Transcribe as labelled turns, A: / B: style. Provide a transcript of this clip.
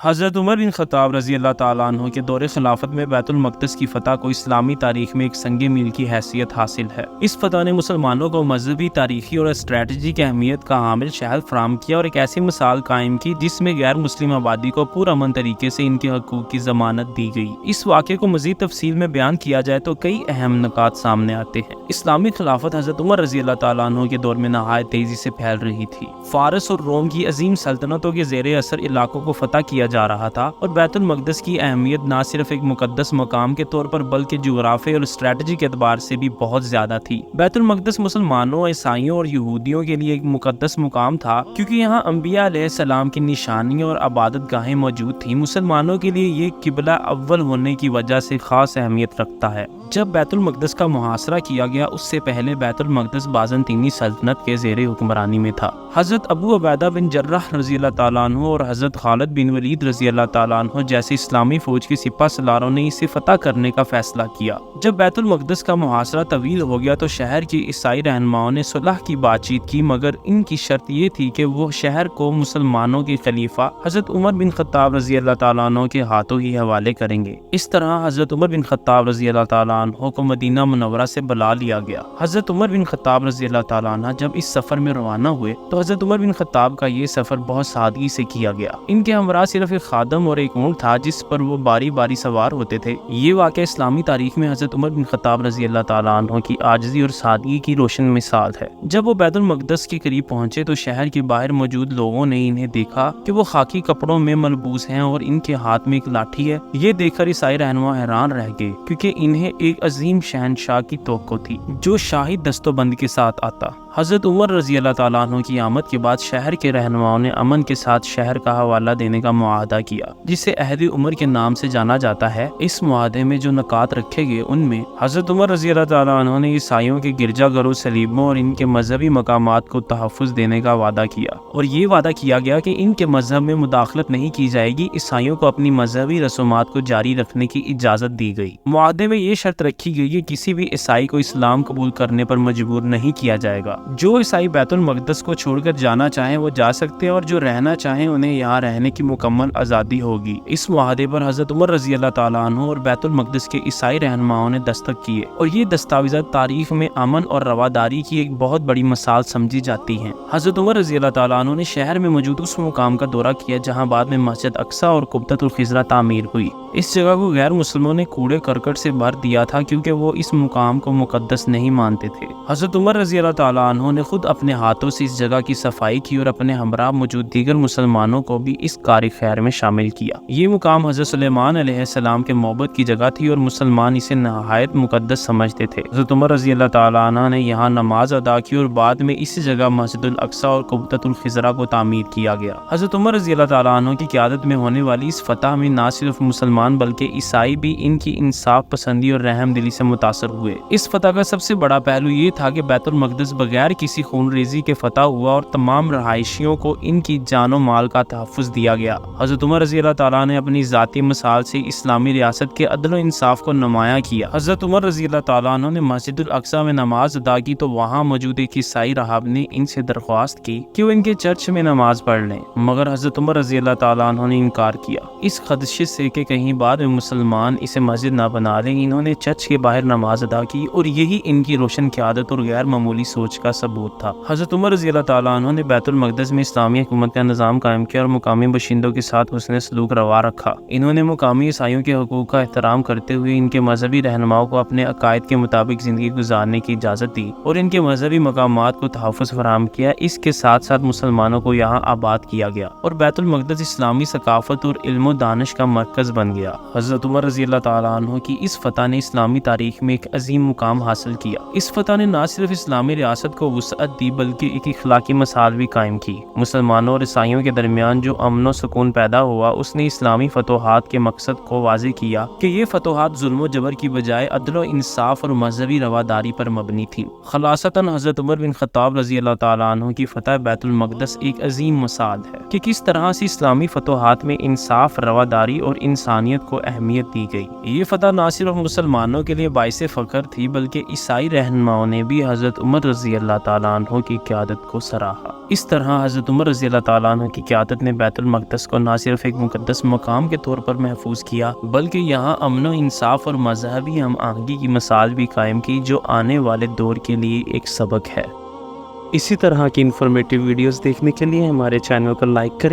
A: حضرت عمر بن خطاب رضی اللہ تعالیٰ عنہ کے دور خلافت میں بیت المقدس کی فتح کو اسلامی تاریخ میں ایک سنگ میل کی حیثیت حاصل ہے۔ اس فتح نے مسلمانوں کو مذہبی، تاریخی اور اسٹریٹجک اہمیت کا حامل شہر فراہم کیا اور ایک ایسی مثال قائم کی جس میں غیر مسلم آبادی کو پرامن طریقے سے ان کے حقوق کی ضمانت دی گئی۔ اس واقعے کو مزید تفصیل میں بیان کیا جائے تو کئی اہم نکات سامنے آتے ہیں۔ اسلامی خلافت حضرت عمر رضی اللہ تعالیٰ عنہ کے دور میں نہایت تیزی سے پھیل رہی تھی۔ فارس اور روم کی عظیم سلطنتوں کے زیر اثر علاقوں کو فتح کیا جا رہا تھا اور بیت المقدس کی اہمیت نہ صرف ایک مقدس مقام کے طور پر بلکہ جغرافیائی اور اسٹریٹجک اعتبار سے بھی بہت زیادہ تھی۔ بیت المقدس مسلمانوں، عیسائیوں اور یہودیوں کے لیے ایک مقدس مقام تھا کیونکہ یہاں انبیاء علیہ السلام کی نشانیاں اور عبادت گاہیں موجود تھیں۔ مسلمانوں کے لیے یہ قبلہ اول ہونے کی وجہ سے خاص اہمیت رکھتا ہے۔ جب بیت المقدس کا محاصرہ کیا گیا اس سے پہلے بیت المقدس بازنطینی سلطنت کے زیر حکمرانی میں تھا۔ حضرت ابو عبیدہ بن جراح رضی اللہ تعالیٰ عنہ اور حضرت خالد بن ولید رضی اللہ تعالیٰ عنہ جیسے اسلامی فوج کی سپہ سالاروں نے اسے فتح کرنے کا فیصلہ کیا۔ جب بیت المقدس کا محاصرہ طویل ہو گیا تو شہر کی عیسائی رہنماؤں نے صلح کی بات چیت کی، مگر ان کی شرط یہ تھی کہ وہ شہر کو مسلمانوں کے خلیفہ حضرت عمر بن خطاب رضی اللہ تعالیٰ عنہ کے ہاتھوں ہی حوالے کریں گے۔ اس طرح حضرت عمر بن خطاب رضی اللہ تعالیٰ عنہ کو مدینہ منورہ سے بلا لیا گیا۔ حضرت عمر بن خطاب رضی اللہ تعالیٰ عنہ جب اس سفر میں روانہ ہوئے تو حضرت عمر بن خطاب کا یہ سفر بہت سادگی سے کیا گیا۔ ان کے ہمراہ صرف ایک خادم اور ایک اونٹ تھا جس پر وہ باری باری سوار ہوتے تھے۔ یہ واقعہ اسلامی تاریخ میں حضرت عمر بن خطاب رضی اللہ تعالیٰ عنہ کی عاجزی اور سادگی کی روشن مثال ہے۔ جب وہ بیت المقدس کے قریب پہنچے تو شہر کے باہر موجود لوگوں نے انہیں دیکھا کہ وہ خاکی کپڑوں میں ملبوس ہیں اور ان کے ہاتھ میں ایک لاٹھی ہے۔ یہ دیکھ کر عیسائی رہنما حیران رہ گئے کیونکہ انہیں ایک عظیم شہنشاہ کی توقع تھی جو شاہی دست و بند کے ساتھ آتا۔ حضرت عمر رضی اللہ تعالیٰ عنہ کی آمد کے بعد شہر کے رہنماؤں نے امن کے ساتھ شہر کا حوالہ دینے کا معاہدہ کیا جسے عہد عمر کے نام سے جانا جاتا ہے۔ اس معاہدے میں جو نکات رکھے گئے ان میں حضرت عمر رضی اللہ تعالیٰ عنہ نے عیسائیوں کے گرجا گھروں، سلیبوں اور ان کے مذہبی مقامات کو تحفظ دینے کا وعدہ کیا اور یہ وعدہ کیا گیا کہ ان کے مذہب میں مداخلت نہیں کی جائے گی۔ عیسائیوں کو اپنی مذہبی رسومات کو جاری رکھنے کی اجازت دی گئی۔ معاہدے میں یہ شرط رکھی گئی کہ کسی بھی عیسائی کو اسلام قبول کرنے پر مجبور نہیں کیا جائے گا۔ جو عیسائی بیت المقدس کو چھوڑ کر جانا چاہیں وہ جا سکتے ہیں اور جو رہنا چاہیں انہیں یہاں رہنے کی مکمل آزادی ہوگی۔ اس معاہدے پر حضرت عمر رضی اللہ تعالیٰ عنہ اور بیت المقدس کے عیسائی رہنماؤں نے دستخط کیے اور یہ دستاویزات تاریخ میں امن اور رواداری کی ایک بہت بڑی مثال سمجھی جاتی ہیں۔ حضرت عمر رضی اللہ تعالیٰ عنہ نے شہر میں موجود اس مقام کا دورہ کیا جہاں بعد میں مسجد اقصی اور قبۃ الخضرا تعمیر ہوئی۔ اس جگہ کو غیر مسلموں نے کوڑے کرکٹ سے بھر دیا تھا کیونکہ وہ اس مقام کو مقدس نہیں مانتے تھے۔ حضرت عمر رضی اللہ تعالیٰ عنہ نے خود اپنے ہاتھوں سے اس جگہ کی صفائی کی اور اپنے ہمراہ موجود دیگر مسلمانوں کو بھی اس کار خیر میں شامل کیا۔ یہ مقام حضرت سلیمان علیہ السلام کے معبد کی جگہ تھی اور مسلمان اسے نہایت مقدس سمجھتے تھے۔ حضرت عمر رضی اللہ تعالیٰ عنہ نے یہاں نماز ادا کی اور بعد میں اس جگہ مسجد الاقصی اور قبۃ الخضرا کو تعمیر کیا گیا۔ حضرت عمر رضی اللہ تعالیٰ عنہ کی قیادت میں ہونے والی اس فتح میں نہ صرف مسلمان بلکہ عیسائی بھی ان کی انصاف پسندی اور رحم دلی سے متاثر ہوئے۔ اس فتح کا سب سے بڑا پہلو یہ تھا کہ بیت المقدس بغیر کسی خون ریزی کے فتح ہوا اور تمام رہائشیوں کو ان کی جان و مال کا تحفظ دیا گیا۔ حضرت عمر رضی اللہ تعالیٰ نے اپنی ذاتی مثال سے اسلامی ریاست کے عدل و انصاف کو نمایاں کیا۔ حضرت عمر رضی اللہ تعالیٰ عنہ نے مسجد الاقصی میں نماز ادا کی تو وہاں موجود ایک عیسائی راہب نے ان سے درخواست کی کہ وہ ان کے چرچ میں نماز پڑھ لیں، مگر حضرت عمر رضی اللہ تعالیٰ عنہ نے انکار کیا۔ اس خدشے سے کہ کہیں بعد میں مسلمان اسے مسجد نہ بنا لیں، انہوں نے چرچ کے باہر نماز ادا کی اور یہی ان کی روشن قیادت اور غیر معمولی سوچ کا ثبوت تھا۔ حضرت عمر رضی اللہ تعالیٰ عنہ نے بیت المقدس میں اسلامی حکومت کا نظام قائم کیا اور مقامی باشندوں کے ساتھ حسن سلوک روا رکھا۔ انہوں نے مقامی عیسائیوں کے حقوق کا احترام کرتے ہوئے ان کے مذہبی رہنماؤں کو اپنے عقائد کے مطابق زندگی گزارنے کی اجازت دی اور ان کے مذہبی مقامات کو تحفظ فراہم کیا۔ اس کے ساتھ ساتھ مسلمانوں کو یہاں آباد کیا گیا اور بیت المقدس اسلامی ثقافت اور علم و دانش کا مرکز بن گیا۔ حضرت عمر رضی اللہ تعالیٰ عنہ کی اس فتح نے اسلامی تاریخ میں ایک عظیم مقام حاصل کیا۔ اس فتح نے نہ صرف اسلامی ریاست کو وسعت دی بلکہ ایک اخلاقی مثال بھی قائم کی۔ مسلمانوں اور عیسائیوں کے درمیان جو امن و سکون پیدا ہوا اس نے اسلامی فتوحات کے مقصد کو واضح کیا کہ یہ فتوحات ظلم و جبر کی بجائے عدل و انصاف اور مذہبی رواداری پر مبنی تھی۔ خلاصتاً حضرت عمر بن خطاب رضی اللہ تعالیٰ عنہ کی فتح بیت المقدس ایک عظیم مثال ہے کہ کس طرح سے اسلامی فتوحات میں انصاف، رواداری اور انسانیت کو اہمیت دی گئی۔ یہ فتح نہ صرف مسلمانوں کے لیے باعث فخر تھی بلکہ عیسائی رہنماؤں نے بھی حضرت عمر رضی اللہ اللہ تعالیٰ عنہ کی قیادت کو سراہا۔ اس طرح حضرت عمر رضی اللہ تعالیٰ عنہ کی قیادت نے بیت المقدس کو نہ صرف ایک مقدس مقام کے طور پر محفوظ کیا بلکہ یہاں امن و انصاف اور مذہبی ہم آہنگی کی مثال بھی قائم کی، جو آنے والے دور کے لیے ایک سبق ہے۔ اسی طرح کی انفارمیٹیو ویڈیوز دیکھنے کے لیے ہمارے چینل کو لائک کریں